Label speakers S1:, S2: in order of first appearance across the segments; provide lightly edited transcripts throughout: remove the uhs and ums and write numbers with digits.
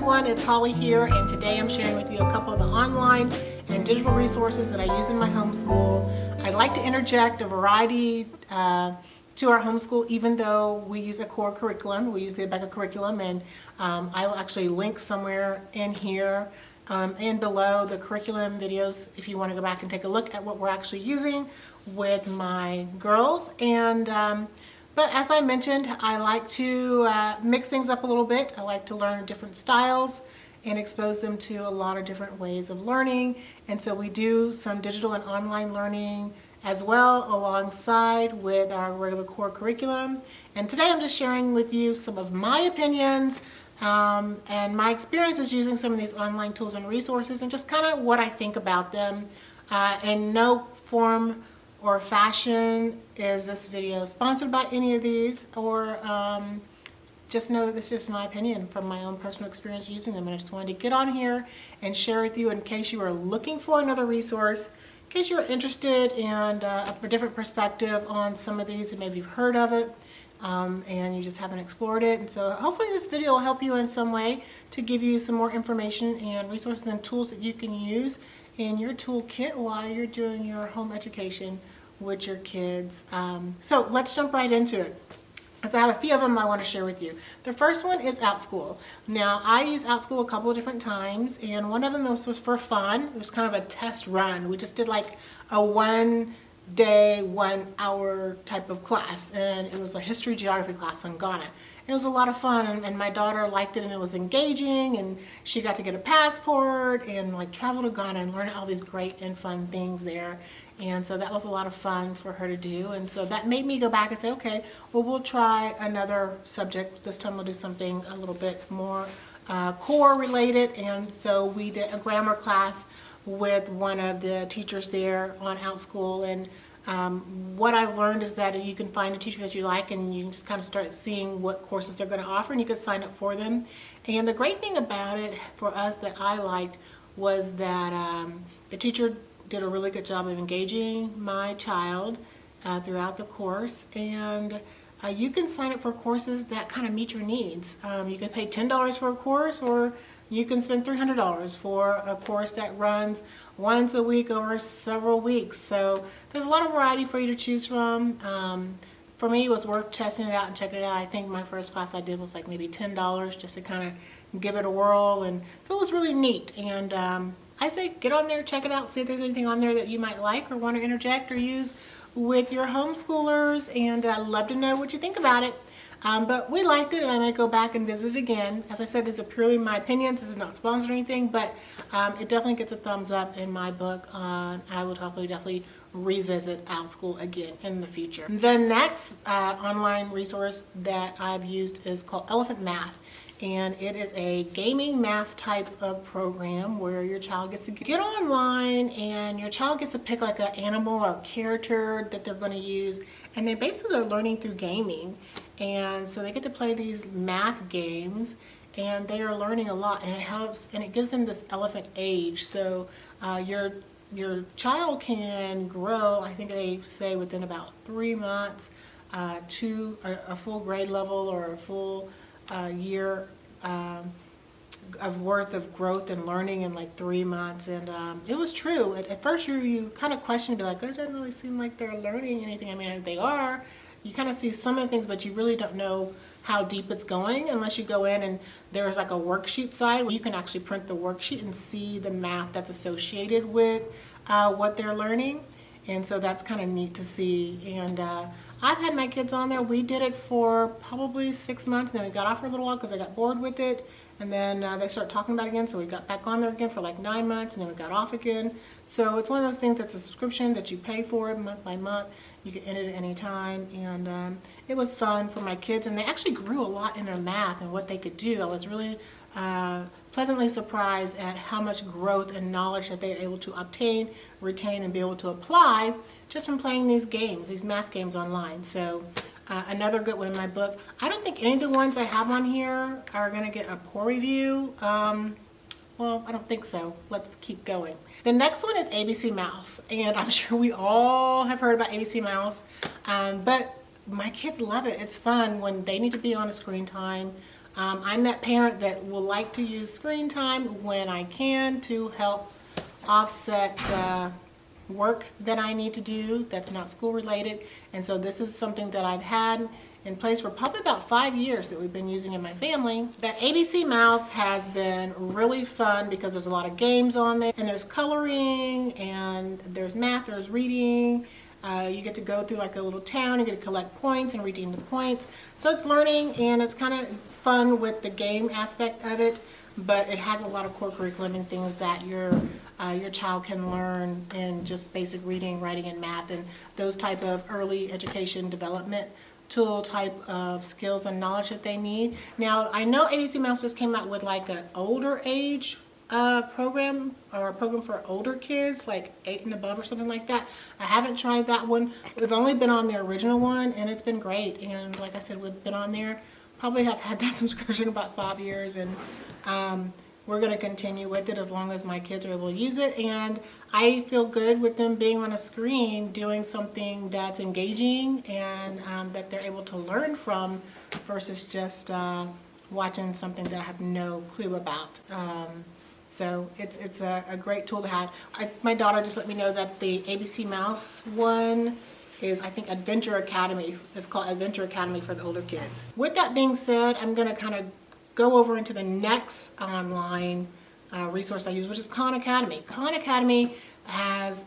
S1: everyone, it's Holly here, and today I'm sharing with you a couple of the online and digital resources that I use in my homeschool. I'd like to interject a variety to our homeschool, even though we use a core curriculum. We use the GetEpic curriculum, and I will actually link somewhere in here and below the curriculum videos if you want to go back and take a look at what we're actually using with my girls. And but as I mentioned, I like to mix things up a little bit. I like to learn different styles and expose them to a lot of different ways of learning. And so we do some digital and online learning as well alongside with our regular core curriculum. And today I'm just sharing with you some of my opinions and my experiences using some of these online tools and resources, and just kind of what I think about them. In no form or fashion is this video sponsored by any of these, or just know that this is my opinion from my own personal experience using them. And I just wanted to get on here and share with you in case you are looking for another resource, in case you're interested in a different perspective on some of these, and maybe you've heard of it and you just haven't explored it. And so hopefully this video will help you in some way to give you some more information and resources and tools that you can use in your toolkit while you're doing your home education with your kids. So let's jump right into it, because I have a few of them I want to share with you. The first one is Outschool. Now, I use Outschool a couple of different times, and one of them was for fun. It was kind of a test run. We just did like a 1 day, 1 hour type of class, and it was a history geography class on Ghana. It was a lot of fun, and my daughter liked it, and it was engaging, and she got to get a passport and like travel to Ghana and learn all these great and fun things there. And so that was a lot of fun for her to do, and so that made me go back and say, okay, well, we'll try another subject. This time we'll do something a little bit more core related. And so we did a grammar class with one of the teachers there on Outschool, and what I've learned is that you can find a teacher that you like, and you can just kind of start seeing what courses they're going to offer, and you can sign up for them. And the great thing about it for us that I liked was that the teacher did a really good job of engaging my child throughout the course, and you can sign up for courses that kind of meet your needs. You can pay $10 for a course, or you can spend $300 for a course that runs once a week over several weeks. So there's a lot of variety for you to choose from. For me, it was worth testing it out and checking it out. I think my first class I did was like maybe $10 just to kind of give it a whirl, and so it was really neat. And I say get on there, check it out, see if there's anything on there that you might like or want to interject or use with your homeschoolers, and I'd love to know what you think about it. But we liked it, and I might go back and visit it again. As I said, these are purely my opinions. This is not sponsored or anything, but it definitely gets a thumbs up in my book. I would definitely revisit Outschool again in the future. The next online resource that I've used is called Elephant Math. And it is a gaming math type of program where your child gets to get online, and your child gets to pick like an animal or character that they're going to use, and they basically are learning through gaming. And so they get to play these math games, and they are learning a lot, and it helps, and it gives them this elephant age. So your child can grow, I think they say within about 3 months to a full grade level or a full year of worth of growth and learning in like 3 months. And it was true. At first you kind of questioned, like, oh, it doesn't really seem like they're learning anything. I mean, they are. You kind of see some of the things, but you really don't know how deep it's going unless you go in and there's like a worksheet side where you can actually print the worksheet and see the math that's associated with what they're learning. And so that's kind of neat to see. And I've had my kids on there. We did it for probably 6 months, and then we got off for a little while because I got bored with it. And then they started talking about it again, so we got back on there again for like 9 months, and then we got off again. So it's one of those things that's a subscription that you pay for month by month. You can end it at any time, and it was fun for my kids, and they actually grew a lot in their math and what they could do. I was really pleasantly surprised at how much growth and knowledge that they were able to obtain, retain, and be able to apply just from playing these games, these math games online. So another good one in my book. I don't think any of the ones I have on here are going to get a poor review. Well, I don't think so. Let's keep going. The next one is ABC Mouse, and I'm sure we all have heard about ABC Mouse, but my kids love it. It's fun when they need to be on a screen time. I'm that parent that will like to use screen time when I can to help offset work that I need to do that's not school related. And so this is something that I've had in place for probably about 5 years that we've been using in my family. That ABC Mouse has been really fun because there's a lot of games on there, and there's coloring, and there's math, there's reading. You get to go through like a little town, you get to collect points and redeem the points. So it's learning, and it's kind of fun with the game aspect of it, but it has a lot of core curriculum and things that your child can learn in just basic reading, writing, and math, and those type of early education development tool type of skills and knowledge that they need. Now, I know ABC Mouse just came out with like an older age program, or a program for older kids, like 8 and above or something like that. I haven't tried that one. We've only been on the original one, and it's been great. And like I said, we've been on there, probably have had that subscription about 5 years, and we're going to continue with it as long as my kids are able to use it. And I feel good with them being on a screen doing something that's engaging and that they're able to learn from, versus just watching something that I have no clue about. So it's a great tool to have. My daughter just let me know that the ABC Mouse one is, I think, Adventure Academy. It's called Adventure Academy for the older kids. With that being said, I'm going to kind of go over into the next online resource I use, which is Khan Academy. Khan Academy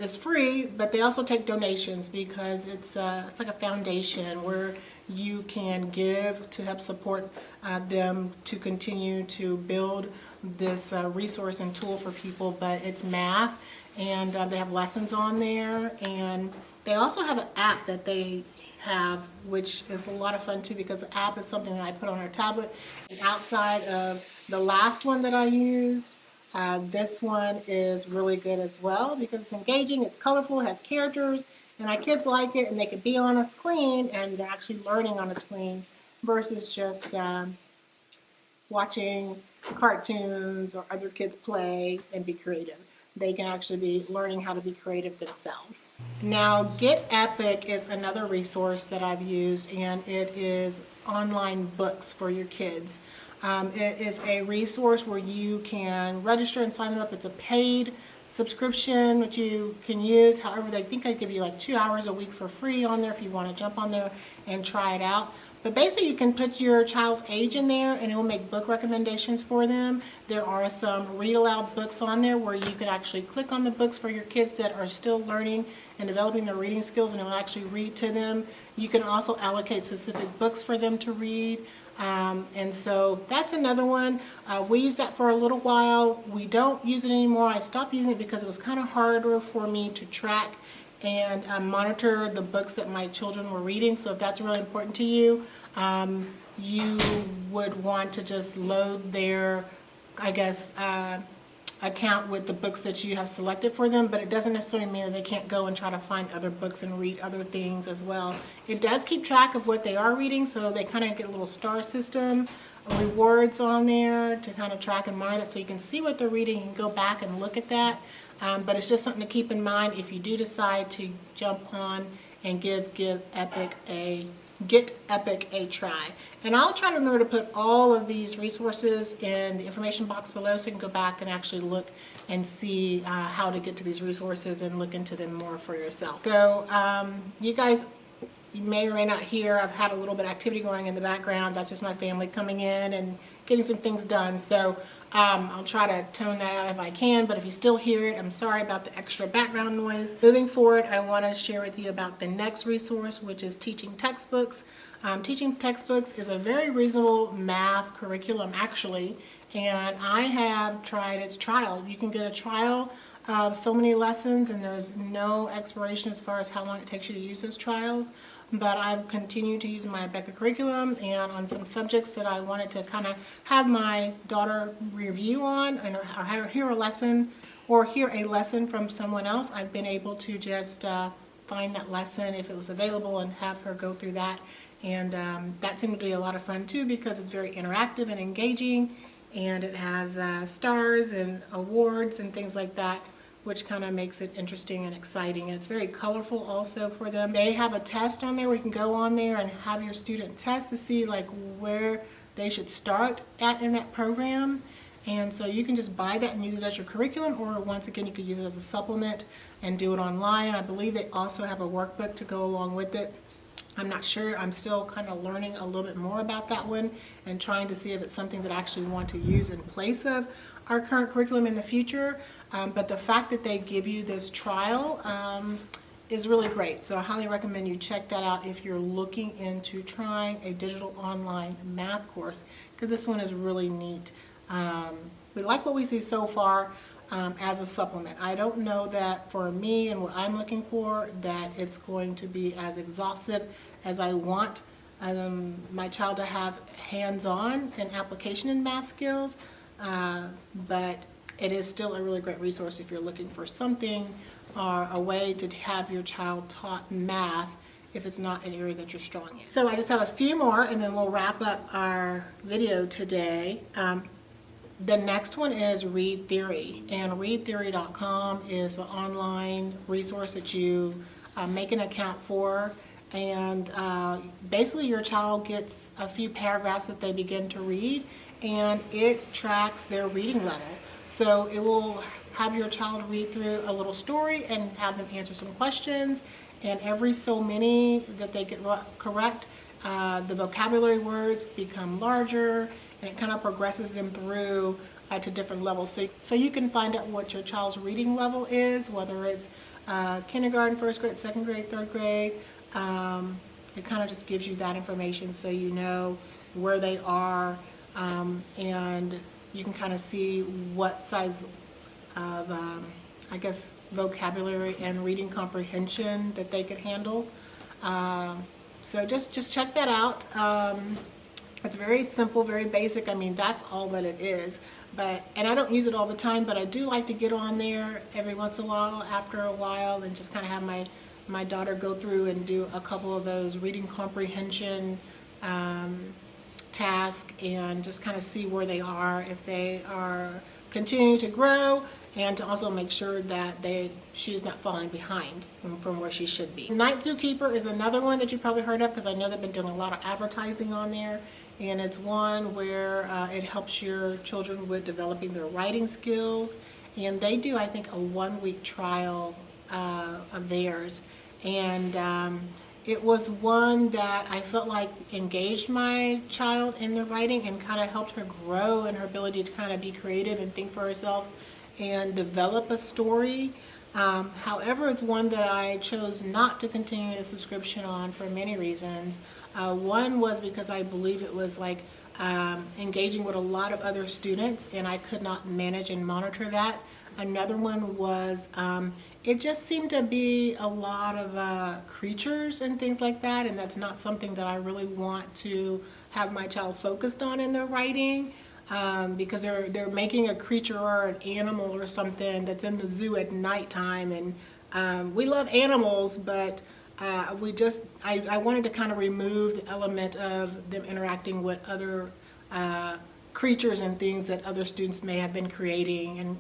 S1: is free, but they also take donations because it's like a foundation where you can give to help support them to continue to build this resource and tool for people. But it's math, and they have lessons on there, and they also have an app that they have, which is a lot of fun too, because the app is something that I put on our tablet. And outside of the last one that I used, this one is really good as well because it's engaging, it's colorful, it has characters, and my kids like it, and they can be on a screen and they're actually learning on a screen versus just watching cartoons or other kids play and be creative. They can actually be learning how to be creative themselves. Now, GetEpic is another resource that I've used, and it is online books for your kids. It is a resource where you can register and sign them up. It's a paid subscription which you can use. However, they think I give you like 2 hours a week for free on there if you want to jump on there and try it out. But basically, you can put your child's age in there, and it will make book recommendations for them. There are some read aloud books on there where you could actually click on the books for your kids that are still learning and developing their reading skills, and it will actually read to them. You can also allocate specific books for them to read. And so that's another one. We used that for a little while. We don't use it anymore. I stopped using it because it was kind of harder for me to track and monitor the books that my children were reading. So if that's really important to you, you would want to just load their, I guess, account with the books that you have selected for them, but it doesn't necessarily mean that they can't go and try to find other books and read other things as well. It does keep track of what they are reading, so they kind of get a little star system, rewards on there to kind of track and monitor it, so you can see what they're reading and go back and look at that. But it's just something to keep in mind if you do decide to jump on and give GetEpic a try. And I'll try to remember to put all of these resources in the information box below so you can go back and actually look and see how to get to these resources and look into them more for yourself. So you guys, you may or may not hear, I've had a little bit of activity going in the background. That's just my family coming in and getting some things done. So I'll try to tone that out if I can, but if you still hear it, I'm sorry about the extra background noise. Moving forward, I want to share with you about the next resource, which is teaching textbooks. Teaching textbooks is a very reasonable math curriculum, actually, and I have tried its trial. You can get a trial of so many lessons, and there's no expiration as far as how long it takes you to use those trials. But I've continued to use my Becca curriculum, and on some subjects that I wanted to kind of have my daughter review on, or hear a lesson from someone else, I've been able to just find that lesson if it was available and have her go through that. And that seemed to be a lot of fun too, because it's very interactive and engaging, and it has stars and awards and things like that, which kind of makes it interesting and exciting. And it's very colorful also for them. They have a test on there where you can go on there and have your student test to see like where they should start at in that program. And so you can just buy that and use it as your curriculum, or once again, you could use it as a supplement and do it online. I believe they also have a workbook to go along with it. I'm not sure. I'm still kind of learning a little bit more about that one and trying to see if it's something that I actually want to use in place of our current curriculum in the future. But the fact that they give you this trial is really great. So I highly recommend you check that out if you're looking into trying a digital online math course, because this one is really neat. We like what we see so far as a supplement. I don't know that for me and what I'm looking for that it's going to be as exhaustive as I want my child to have hands-on and application in math skills, but it is still a really great resource if you're looking for something or a way to have your child taught math if it's not an area that you're strong in. So I just have a few more and then we'll wrap up our video today. The next one is Read Theory, and readtheory.com is an online resource that you make an account for, and basically your child gets a few paragraphs that they begin to read, and it tracks their reading level. So it will have your child read through a little story and have them answer some questions, and every so many that they get correct, the vocabulary words become larger, and it kind of progresses them through to different levels. So you can find out what your child's reading level is, whether it's kindergarten, first grade, second grade, third grade. It kind of just gives you that information so you know where they are, and you can kind of see what size of, I guess, vocabulary and reading comprehension that they could handle. So just check that out. It's very simple, very basic. I mean, that's all that it is. And I don't use it all the time, but I do like to get on there every once in a while, after a while, and just kind of have my daughter go through and do a couple of those reading comprehension tasks and just kind of see where they are, if they are continuing to grow, and to also make sure that she's not falling behind from where she should be. Night Zookeeper is another one that you probably heard of, because I know they've been doing a lot of advertising on there, and it's one where it helps your children with developing their writing skills, and they do, I think, a 1-week trial of theirs, and it was one that I felt like engaged my child in their writing and kind of helped her grow in her ability to kind of be creative and think for herself and develop a story. However, it's one that I chose not to continue the subscription on for many reasons. One was because I believe it was like engaging with a lot of other students, and I could not manage and monitor that. Another one was it just seemed to be a lot of creatures and things like that, and that's not something that I really want to have my child focused on in their writing. Because they're making a creature or an animal or something that's in the zoo at nighttime, and we love animals, but I wanted to kind of remove the element of them interacting with other creatures and things that other students may have been creating, and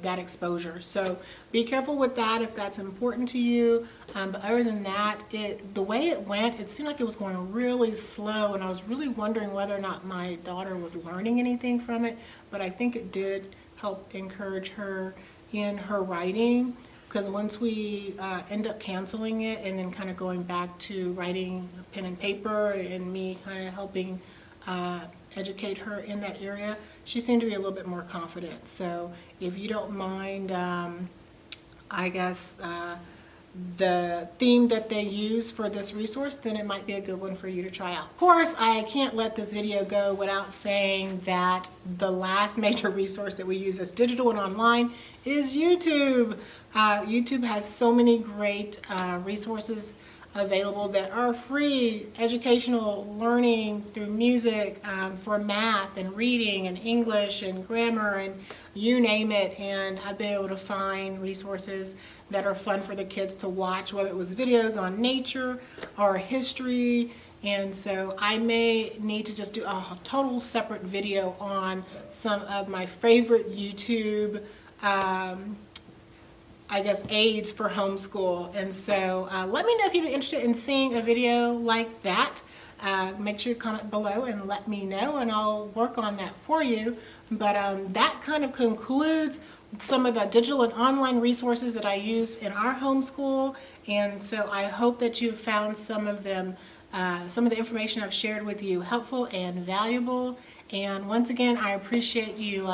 S1: that exposure. So be careful with that if that's important to you. But other than that, the way it went, it seemed like it was going really slow, and I was really wondering whether or not my daughter was learning anything from it. But I think it did help encourage her in her writing, because once we end up canceling it and then kind of going back to writing pen and paper and me kind of helping educate her in that area, she seemed to be a little bit more confident. So if you don't mind, I guess, the theme that they use for this resource, then it might be a good one for you to try out. Of course, I can't let this video go without saying that the last major resource that we use as digital and online is YouTube. YouTube has so many great resources available that are free, educational learning through music, for math and reading and English and grammar and you name it. And I've been able to find resources that are fun for the kids to watch, whether it was videos on nature or history. And so I may need to just do a total separate video on some of my favorite YouTube I guess aids for homeschool. And so let me know if you're interested in seeing a video like that. make sure you comment below and let me know, and I'll work on that for you. But that kind of concludes some of the digital and online resources that I use in our homeschool, and so I hope that you've found some of them, some of the information I've shared with you helpful and valuable. And once again, I appreciate you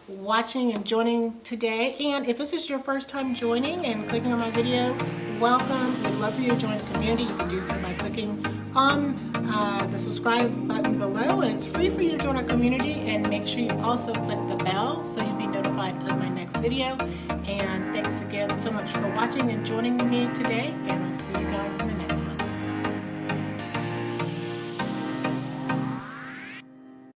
S1: watching and joining today. And if this is your first time joining and clicking on my video, welcome. We'd love for you to join the community. You can do so by clicking on the subscribe button below, and it's free for you to join our community. And make sure you also click the bell so you'll be notified of my next video. And thanks again so much for watching and joining me today, and